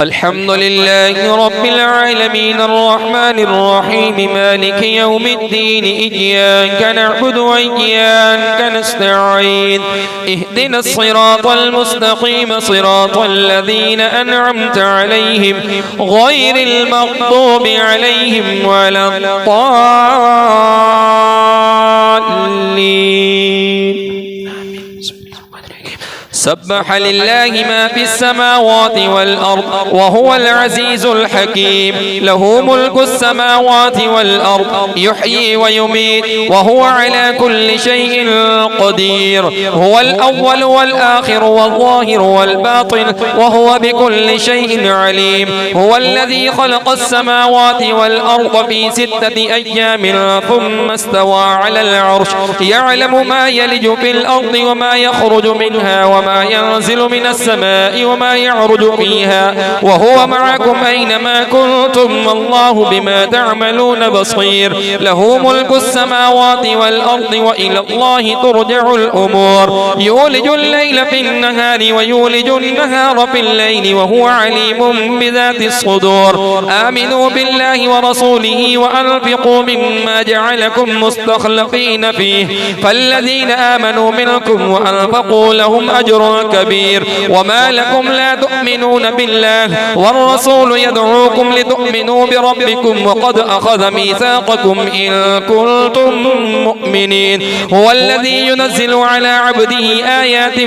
الحمد لله رب العالمين الرحمن الرحيم مالك يوم الدين إياك نعبد وإياك نستعين اهدنا الصراط المستقيم صراط الذين أنعمت عليهم غير المغضوب عليهم ولا الضالين. سبح لله ما في السماوات والأرض وهو العزيز الحكيم. له ملك السماوات والأرض يحيي ويميت وهو على كل شيء قدير. هو الأول والآخر والظاهر والباطن وهو بكل شيء عليم. هو الذي خلق السماوات والأرض في 6 أيام ثم استوى على العرش يعلم ما يلج في الأرض وما يخرج منها وما ينزل من السماء وما يعرج فيها وهو معكم أينما كنتم والله بما تعملون بصير. له ملك السماوات والأرض وإلى الله ترجع الأمور. يولج الليل في النهار ويولج النهار في الليل وهو عليم بذات الصدور. آمنوا بالله ورسوله وأنفقوا مما جعلكم مستخلفين فيه فالذين آمنوا منكم وأنفقوا لهم أجر كبير. وما لكم لا تؤمنون بالله والرسول يدعوكم لتؤمنوا بربكم وقد أخذ ميثاقكم إن كنتم مؤمنين. هو الذي ينزل على عبده آيات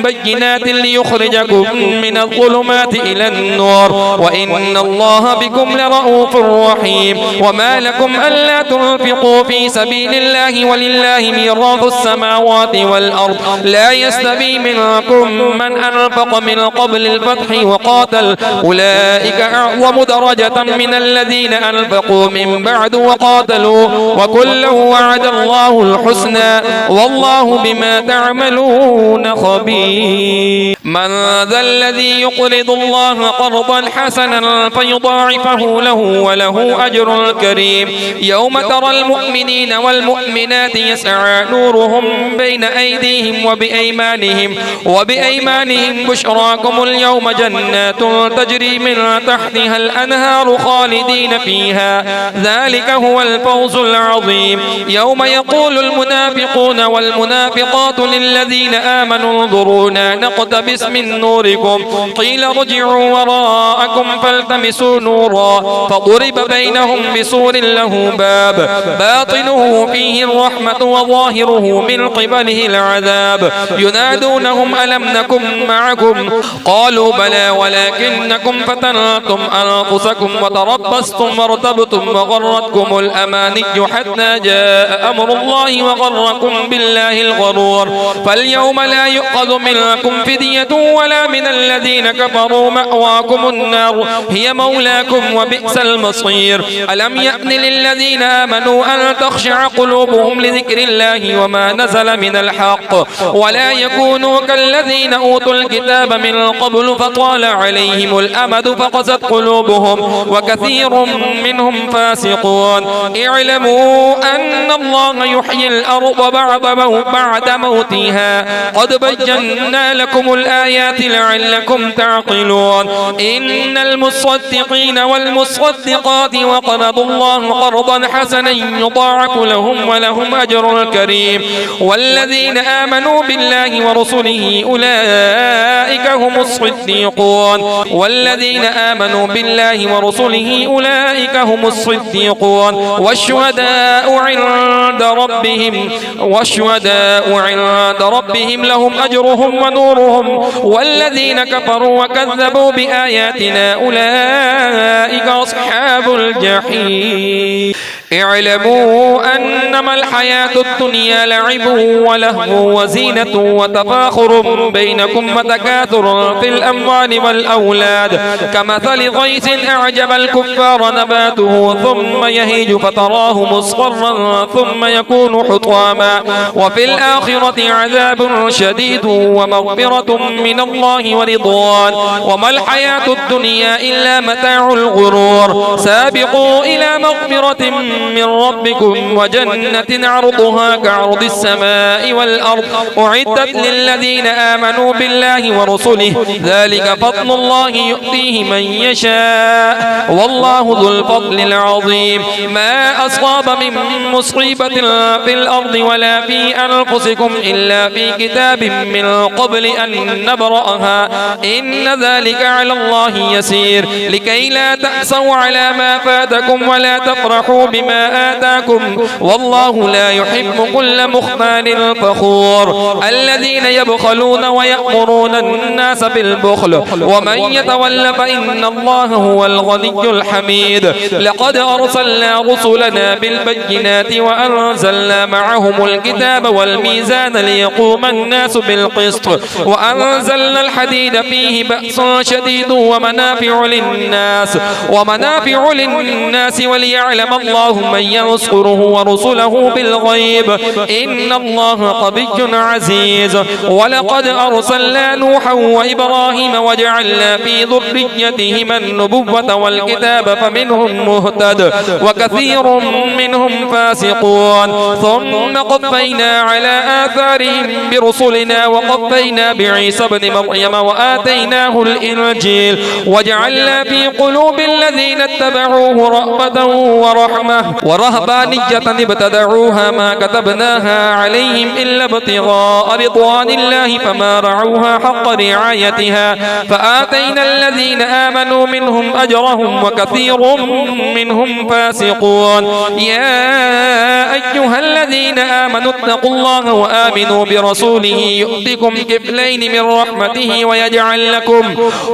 بينات ليخرجكم من الظلمات إلى النور وإن الله بكم لرؤوف رحيم. وما لكم ألا تنفقوا في سبيل الله ولله ميراث السماوات والأرض لا يستوي منكم من أنفق من قبل الفتح وقاتل أولئك أعظم درجة من الذين أنفقوا من بعد وقاتلوا وكلا وعد الله الحسنى والله بما تعملون خبير. من ذا الذي يقرض الله قرضا حسنا فيضاعفه له وله أجر كريم. يوم ترى المؤمنين والمؤمنات يسعى نورهم بين أيديهم وبأيمانهم بشراكم اليوم جنات تجري من تحتها الأنهار خالدين فيها ذلك هو الفوز العظيم. يوم يقول المنافقون والمنافقات للذين آمنوا انظرونا نقتبس من نوركم قيل ارجعوا وراءكم فالتمسوا نورا فضرب بينهم بسور له باب باطنه فيه الرحمة وظاهره من قبله العذاب. ينادونهم ألم نكن معكم قالوا بلى ولكنكم فتنتم أنفسكم وتربصتم وارتبتم وغرتكم الأماني حتى جاء أمر الله وغركم بالله الغرور. فاليوم لا يؤخذ منكم فدية ولا من الذين كفروا مأواكم النار هي مولاكم وبئس المصير. ألم يأن للذين آمنوا أن تخشع قلوبهم لذكر الله وما نزل من الحق ولا يكونوا كالذين أوتوا الكتاب من قبل فطال عليهم الأمد فقست قلوبهم وكثير منهم فاسقون. اعلموا أن الله يحيي الأرض بعد موتها قد بينا لكم الآيات لعلكم تعقلون. إن المصدقين والمصدقات وقرضوا الله قرضا حسنا يضاعف لهم ولهم أجر كريم. والذين آمنوا بالله ورسله أولئك هم الصديقون أولئك هم الصديقون والشهداء عند ربهم لهم أجرهم ونورهم. والذين كفروا وكذبوا بآياتنا أولئك أصحاب الجحيم. اعلموا أنما الحياة الدنيا لعب ولهو وزينة وتفاخر بينكم وتكاثر في الأموال والأولاد كمثل غيث أعجب الكفار نباته ثم يهيج فتراه مصفرا ثم يكون حطاما وفي الآخرة عذاب شديد ومغفرة من الله ورضوان وما الحياة الدنيا إلا متاع الغرور. سابقوا إلى مغفرة من ربكم وجنة عرضها كعرض السماء والأرض أعدت للذين آمنوا بالله ورسله ذلك فضل الله يؤتيه من يشاء والله ذو الفضل العظيم ما أصاب من مصيبة في الأرض ولا في أنفسكم إلا في كتاب من قبل أن نبرأها إن ذلك على الله يسير لكي لا تأسوا على ما فاتكم ولا تفرحوا بما آتاكم والله لا يحب كل مختال فخور الذين يبخلون ويأمرون الناس بالبخل ومن يتول فإن الله هو الغني الحميد لقد أرسلنا رسلنا بالبينات وأنزلنا معهم الكتاب والميزان ليقوم الناس بالقسط وأنزلنا الحديد فيه بأس شديد ومنافع للناس وليعلم الله من ينصره ورسله بالغيب إن الله قوي عزيز ولقد أرسلنا نوحا وإبراهيم وجعلنا في ذريتهما النبوة والكتاب فمنهم مهتد وكثير منهم فاسقون ثم قفينا على آثارهم برسلنا وقفينا بعيسى ابن مريم وآتيناه الإنجيل وجعلنا في قلوب الذين اتبعوه رأفة ورحمة ورهبانية ابتدعوها ما كتبناها عليهم إلا ابتغاء رضوان الله فما رعوها حق رعايتها فآتينا الذين آمنوا منهم أجرهم وكثير منهم فاسقون يا أيها الذين آمنوا اتقوا الله وآمنوا برسوله يؤتكم كفلين من رحمته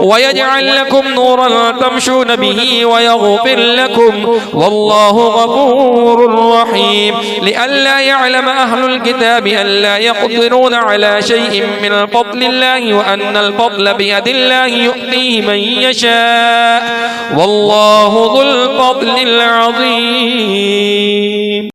ويجعل لكم نورا تمشون به ويغفر لكم والله غفور رحيم لئلا يعلم أهل الكتاب ألا يقدرون على شيء من فضل الله وأن الفضل بيد الله يؤتيه من يشاء والله ذو الفضل العظيم